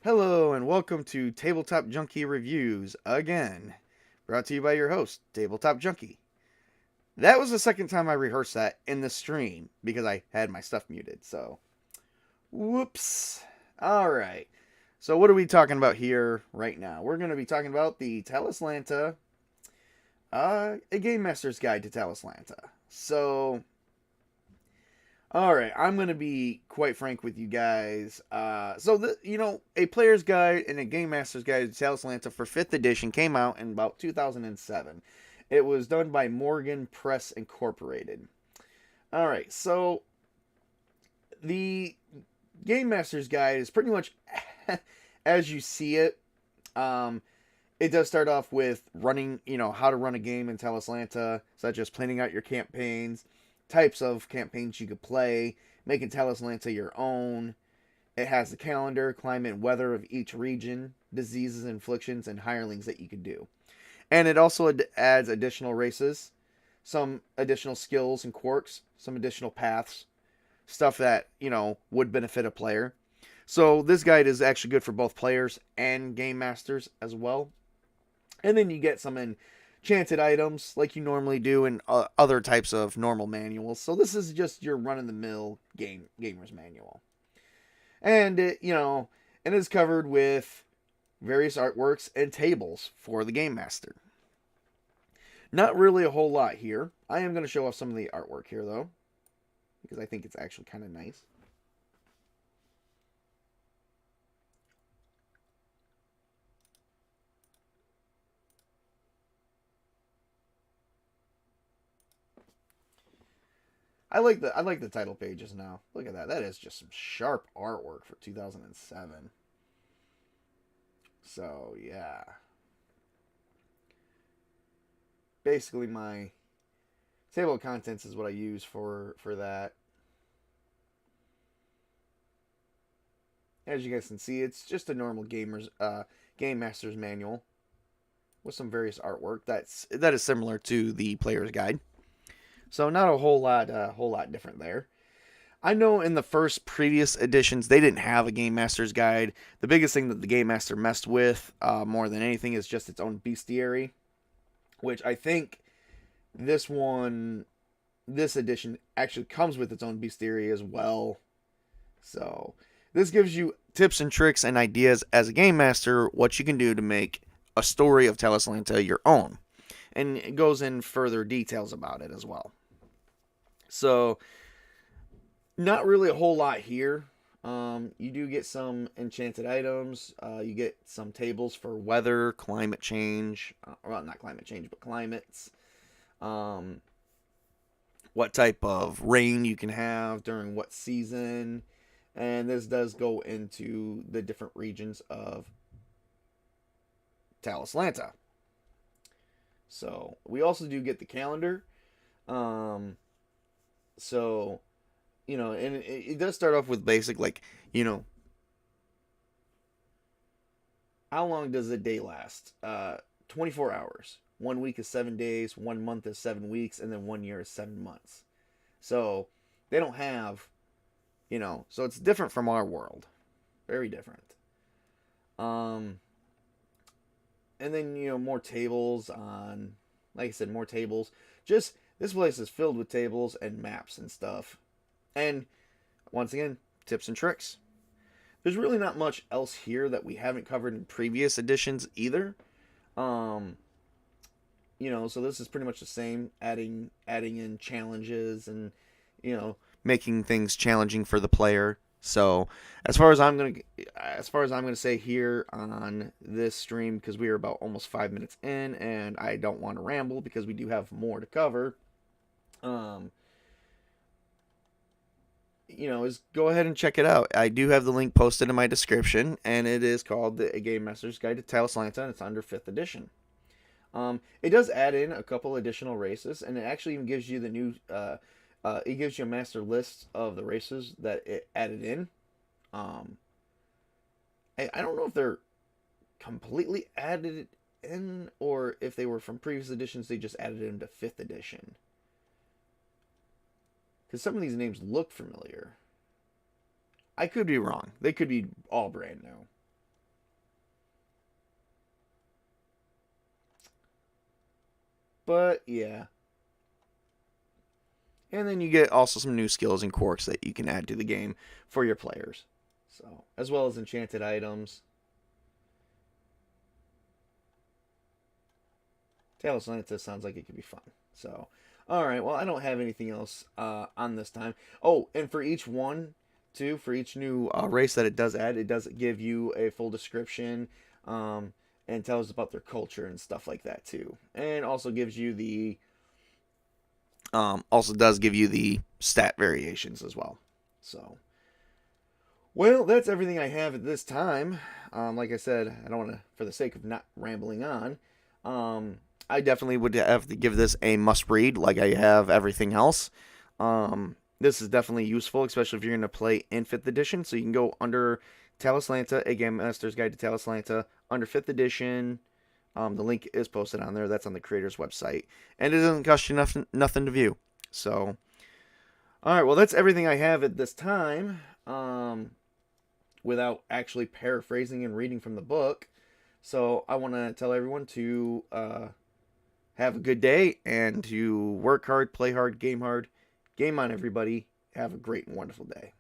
Hello and welcome to Tabletop Junkie Reviews again. Brought to you by your host, Tabletop Junkie. That was the second time I rehearsed that in the stream because I had my stuff muted, so whoops. Alright. So what are we talking about here right now? We're going to be talking about the Talislanta, A Gamemaster's Guide to Talislanta. Alright, I'm going to be quite frank with you guys. A player's guide and a game master's guide to Talislanta for 5th edition came out in about 2007. It was done by Morgan Press Incorporated. Alright, so the game master's guide is pretty much as you see it. It does start off with running, how to run a game in Talislanta, such as planning out your campaigns, types of campaigns you could play, making Talislanta your own. It has the calendar, climate, and weather of each region, diseases, inflictions, and hirelings that you could do. And it also adds additional races, some additional skills and quirks, some additional paths, stuff that, would benefit a player. So this guide is actually good for both players and game masters as well. And then you get some enchanted items like you normally do in other types of normal manuals. So this is just your run-of-the-mill gamer's manual. And it is covered with various artworks and tables for the Game Master. Not really a whole lot here. I am going to show off some of the artwork here, though, because I think it's actually kind of nice. I like the title pages now. Look at that. That is just some sharp artwork for 2007. So, yeah. Basically my table of contents is what I use for that. As you guys can see, it's just a normal game master's manual with some various artwork that is similar to the player's guide. So not a whole lot different there. I know in the first previous editions they didn't have a Game Master's Guide. The biggest thing that the Game Master messed with more than anything is just its own bestiary, which I think this edition actually comes with its own bestiary as well. So this gives you tips and tricks and ideas as a Game Master what you can do to make a story of Talislanta your own. And it goes in further details about it as well. So, not really a whole lot here. You do get some enchanted items. You get some tables for weather, climate change. Well, not climate change, but climates. What type of rain you can have during what season. And this does go into the different regions of Talislanta. So, we also do get the calendar. So, and it does start off with basic, like, how long does a day last? 24 hours. 1 week is 7 days, 1 month is 7 weeks, and then 1 year is 7 months. So, they don't have, so it's different from our world. Very different. And then, more tables on, like I said, more tables. Just, this place is filled with tables and maps and stuff. And, once again, tips and tricks. There's really not much else here that we haven't covered in previous editions either. So this is pretty much the same, adding in challenges and, making things challenging for the player. So, as far as I'm gonna say here on this stream, because we are about almost 5 minutes in, and I don't want to ramble because we do have more to cover. Is go ahead and check it out. I do have the link posted in my description, and it is called the Game Master's Guide to Talislanta, and it's under 5th edition. It does add in a couple additional races, and it actually even gives you the new. It gives you a master list of the races that it added in. I don't know if they're completely added in, or if they were from previous editions. They just added it into 5th edition. Because some of these names look familiar. I could be wrong. They could be all brand new. But yeah. And then you get also some new skills and quirks that you can add to the game for your players. So, as well as enchanted items. Talislanta sounds like it could be fun. So, all right. Well, I don't have anything else on this time. Oh, and for each one, too, for each new race that it does add, it does give you a full description and tells about their culture and stuff like that too. And also gives you the also does give you the stat variations as well. So, well, that's everything I have at this time. Like I said, I don't want to, for the sake of not rambling on. I definitely would have to give this a must read, like I have everything else. This is definitely useful, especially if you're going to play in 5th edition. So you can go under Talislanta, A Gamemaster's Guide to Talislanta, under 5th edition. The link is posted on there. That's on the creator's website. And it doesn't cost you nothing to view. So, all right, well, that's everything I have at this time. Without actually paraphrasing and reading from the book. So I want to tell everyone to have a good day and to work hard, play hard, game on, everybody. Have a great and wonderful day.